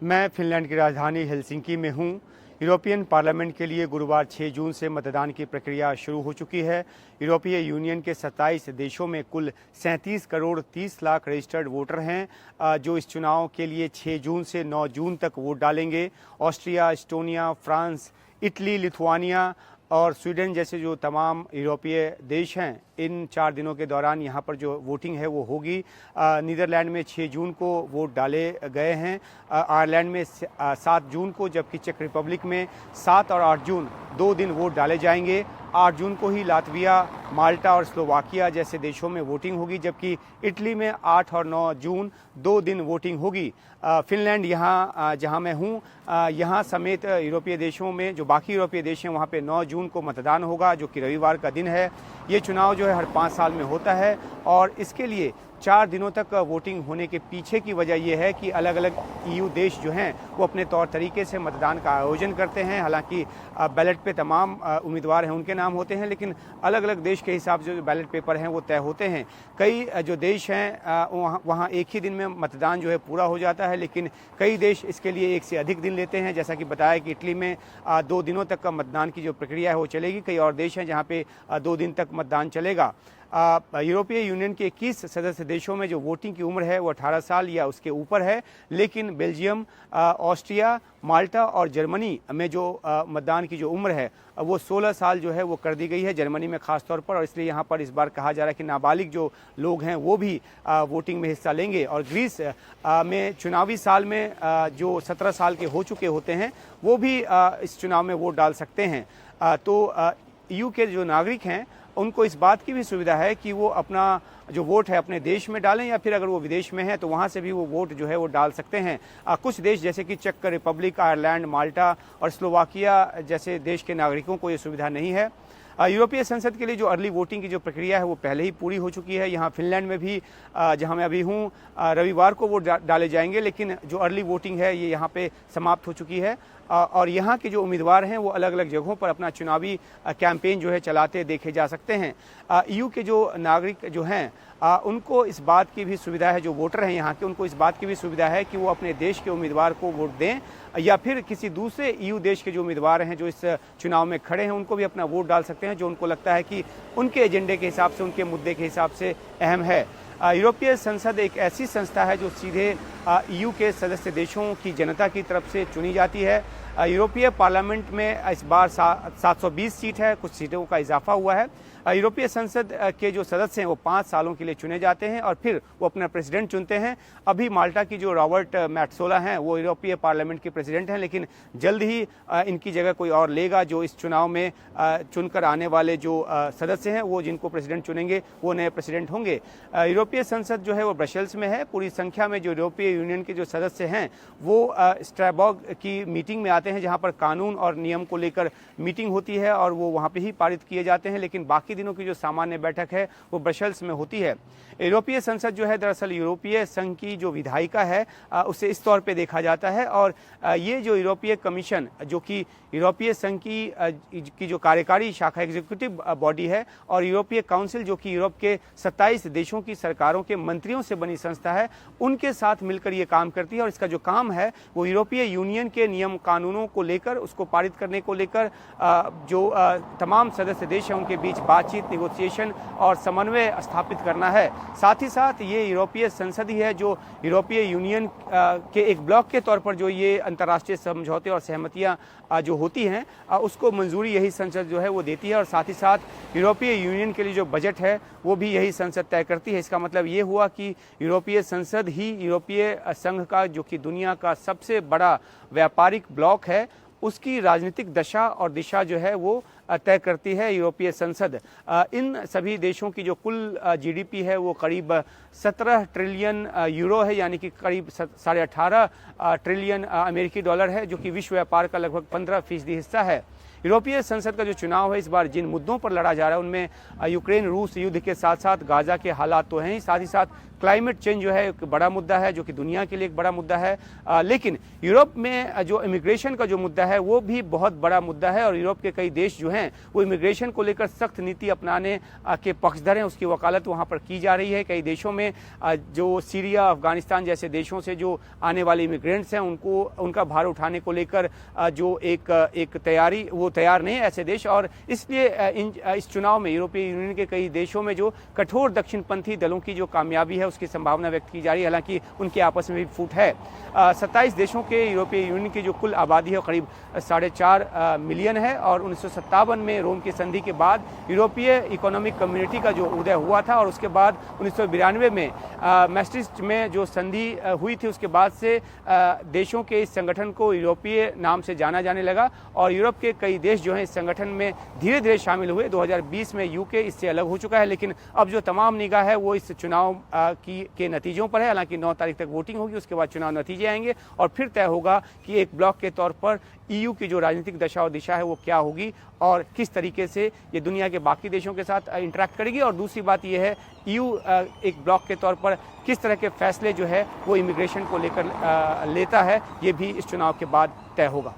मैं फिनलैंड की राजधानी हेलसिंकी में हूँ। यूरोपियन पार्लियामेंट के लिए गुरुवार 6 जून से मतदान की प्रक्रिया शुरू हो चुकी है। यूरोपीय यूनियन के 27 देशों में कुल 37 करोड़ 30 लाख रजिस्टर्ड वोटर हैं जो इस चुनाव के लिए 6 जून से 9 जून तक वोट डालेंगे। Austria, Estonia, France, Italy, Lithuania और स्वीडन जैसे जो तमाम यूरोपीय देश हैं, इन 4 दिनों के दौरान यहाँ पर जो वोटिंग है वो होगी। नीदरलैंड में 6 जून को वोट डाले गए हैं, आयरलैंड में 7 जून को, जबकि चेक रिपब्लिक में 7 और 8 जून 2 दिन वोट डाले जाएंगे। 8 जून को ही लातविया, माल्टा और स्लोवाकिया जैसे देशों में वोटिंग होगी, जबकि इटली में 8 और 9 जून 2 दिन वोटिंग होगी। फिनलैंड यहाँ जहाँ मैं हूँ यहाँ समेत यूरोपीय देशों में जो बाकी यूरोपीय देश हैं वहाँ पे 9 जून को मतदान होगा, जो कि रविवार का दिन है। ये चुनाव जो है हर 5 साल में होता है और इसके लिए 4 दिनों तक वोटिंग होने के पीछे की वजह यह है कि अलग अलग ईयू देश जो हैं वो अपने तौर तरीके से मतदान का आयोजन करते हैं। हालांकि बैलेट पे तमाम उम्मीदवार हैं उनके नाम होते हैं, लेकिन अलग अलग देश के हिसाब से जो बैलेट पेपर हैं वो तय होते हैं। कई जो देश हैं वहाँ एक ही दिन में मतदान जो है पूरा हो जाता है, लेकिन कई देश इसके लिए एक से अधिक दिन लेते हैं। जैसा कि बताया कि इटली में 2 दिनों तक का मतदान की जो प्रक्रिया है वो चलेगी। कई और देश हैं जहाँ पे 2 दिन तक मतदान चलेगा। यूरोपीय यूनियन के 21 सदस्य देशों में जो वोटिंग की उम्र है वो 18 साल या उसके ऊपर है, लेकिन बेल्जियम, ऑस्ट्रिया, माल्टा और जर्मनी में जो मतदान की जो उम्र है वो 16 साल जो है वो कर दी गई है, जर्मनी में खास तौर पर। और इसलिए यहाँ पर इस बार कहा जा रहा है कि नाबालिग जो लोग हैं वो भी वोटिंग में हिस्सा लेंगे। और ग्रीस में चुनावी साल में जो 17 साल के हो चुके होते हैं वो भी इस चुनाव में वोट डाल सकते हैं। तो ईयू के जो नागरिक हैं उनको इस बात की भी सुविधा है कि वो अपना जो वोट है अपने देश में डालें, या फिर अगर वो विदेश में है तो वहाँ से भी वो वोट जो है वो डाल सकते हैं। कुछ देश जैसे कि चेक रिपब्लिक, आयरलैंड, माल्टा और स्लोवाकिया जैसे देश के नागरिकों को ये सुविधा नहीं है। यूरोपीय संसद के लिए जो अर्ली वोटिंग की जो प्रक्रिया है वो पहले ही पूरी हो चुकी है। यहाँ फिनलैंड में भी जहाँ मैं अभी हूँ रविवार को वोट डाले जाएंगे, लेकिन जो अर्ली वोटिंग है ये यहाँ पे समाप्त हो चुकी है। और यहाँ के जो उम्मीदवार हैं वो अलग अलग जगहों पर अपना चुनावी कैंपेन जो है चलाते देखे जा सकते हैं। ईयू के जो नागरिक जो हैं उनको इस बात की भी सुविधा है, जो वोटर हैं यहाँ के उनको इस बात की भी सुविधा है कि वो अपने देश के उम्मीदवार को वोट दें, या फिर किसी दूसरे ईयू देश के जो उम्मीदवार हैं जो इस चुनाव में खड़े हैं उनको भी अपना वोट डाल सकते हैं, जो उनको लगता है कि उनके एजेंडे के हिसाब से, उनके मुद्दे के हिसाब से अहम है। यूरोपीय संसद एक ऐसी संस्था है जो सीधे ईयू के सदस्य देशों की जनता की तरफ से चुनी जाती है। यूरोपीय पार्लियामेंट में इस बार 720 सीट है, कुछ सीटों का इजाफा हुआ है। यूरोपीय संसद के जो सदस्य हैं वो 5 सालों के लिए चुने जाते हैं और फिर वो अपना प्रेसिडेंट चुनते हैं। अभी माल्टा की जो रॉबर्ट मैट्सोला हैं वो यूरोपीय पार्लियामेंट के प्रेसिडेंट हैं, लेकिन जल्द ही इनकी जगह कोई और लेगा। जो इस चुनाव में चुनकर आने वाले जो सदस्य हैं वो जिनको प्रेसिडेंट चुनेंगे वो नए प्रेसिडेंट होंगे। यूरोपीय संसद जो है वो ब्रसेल्स में है। पूरी संख्या में जो यूरोपीय यूनियन के जो सदस्य हैं वो स्ट्रासबर्ग की मीटिंग में आते हैं, जहाँ पर कानून और नियम को लेकर मीटिंग होती है और वो वहाँ पे ही पारित किए जाते हैं, लेकिन बाकी दिनों की जो सामान्य बैठक है वो ब्रसेल्स में होती है। यूरोपीय संसद जो है दरअसल यूरोपीय संघ की जो विधायिका है उसे इस तौर पे देखा जाता है। और ये जो यूरोपीय कमीशन जो कि यूरोपीय संघ की जो कार्यकारी शाखा एग्जीक्यूटिव बॉडी है, और यूरोपीय काउंसिल जो कि यूरोप के 27 देशों की सरकारों के मंत्रियों से बनी संस्था है, उनके साथ मिलकर ये काम करती है। और इसका जो काम है वो यूरोपीय यूनियन के नियम कानूनों को लेकर, उसको पारित करने को लेकर जो तमाम सदस्य देश हैं उनके बीच बातचीत, नेगोशिएशन और समन्वय स्थापित करना है। साथ ही साथ ये यूरोपीय संसद ही है जो यूरोपीय यूनियन के एक ब्लॉक के तौर पर जो ये अंतर्राष्ट्रीय समझौते और सहमतियां जो होती हैं उसको मंजूरी यही संसद जो है वो देती है। और साथ ही साथ यूरोपीय यूनियन के लिए जो बजट है वो भी यही संसद तय करती है। इसका मतलब ये हुआ कि यूरोपीय संसद ही यूरोपीय संघ का, जो कि दुनिया का सबसे बड़ा व्यापारिक ब्लॉक है, उसकी राजनीतिक दशा और दिशा जो है वो तय करती है यूरोपीय संसद। इन सभी देशों की जो कुल जीडीपी है वो करीब 17 ट्रिलियन यूरो है, यानी कि करीब 18.5 ट्रिलियन अमेरिकी डॉलर है, जो कि विश्व व्यापार का लगभग 15% हिस्सा है। यूरोपीय संसद का जो चुनाव है इस बार जिन मुद्दों पर लड़ा जा रहा है उनमें यूक्रेन रूस युद्ध के साथ साथ गाजा के हालात तो हैं ही, साथ ही साथ क्लाइमेट चेंज जो है एक बड़ा मुद्दा है जो कि दुनिया के लिए एक बड़ा मुद्दा है। लेकिन यूरोप में जो इमिग्रेशन का जो मुद्दा है वो भी बहुत बड़ा मुद्दा है और यूरोप के कई देश जो हैं वो इमिग्रेशन को लेकर सख्त नीति अपनाने के पक्षधर हैं, उसकी वकालत वहाँ पर की जा रही है। कई देशों में जो सीरिया अफगानिस्तान जैसे देशों से जो आने वाले इमिग्रेंट्स हैं उनको उनका भार उठाने को लेकर जो एक तैयारी वो तैयार नहीं है ऐसे देश, और इसलिए इस चुनाव में यूरोपीय यूनियन के कई देशों में जो कठोर दक्षिणपंथी दलों की जो कामयाबी है उसकी संभावना व्यक्त की जा रही है। हालांकि उनके आपस में भी फूट है। 27 देशों के यूरोपीय यूनियन की जो कुल आबादी है करीब 4.5 मिलियन है और 1957 में रोम की संधि के बाद यूरोपीय इकोनॉमिक कम्युनिटी का जो उदय हुआ था और उसके बाद 1992 में मैस्ट्रिक्ट में जो संधि हुई थी उसके बाद से देशों के इस संगठन को यूरोपीय नाम से जाना जाने लगा और यूरोप के कई देश जो हैं इस संगठन में धीरे धीरे शामिल हुए। 2020 में यूके इससे अलग हो चुका है, लेकिन अब जो तमाम निगाह है वो इस चुनाव के नतीजों पर है। हालांकि 9 तारीख तक वोटिंग होगी, उसके बाद चुनाव नतीजे आएंगे और फिर तय होगा कि एक ब्लॉक के तौर पर ईयू की जो राजनीतिक दशा और दिशा है वो क्या होगी और किस तरीके से ये दुनिया के बाकी देशों के साथ इंटरेक्ट करेगी। और दूसरी बात ये है ईयू एक ब्लॉक के तौर पर किस तरह के फैसले जो है वो इमिग्रेशन को लेकर लेता है, ये भी इस चुनाव के बाद तय होगा।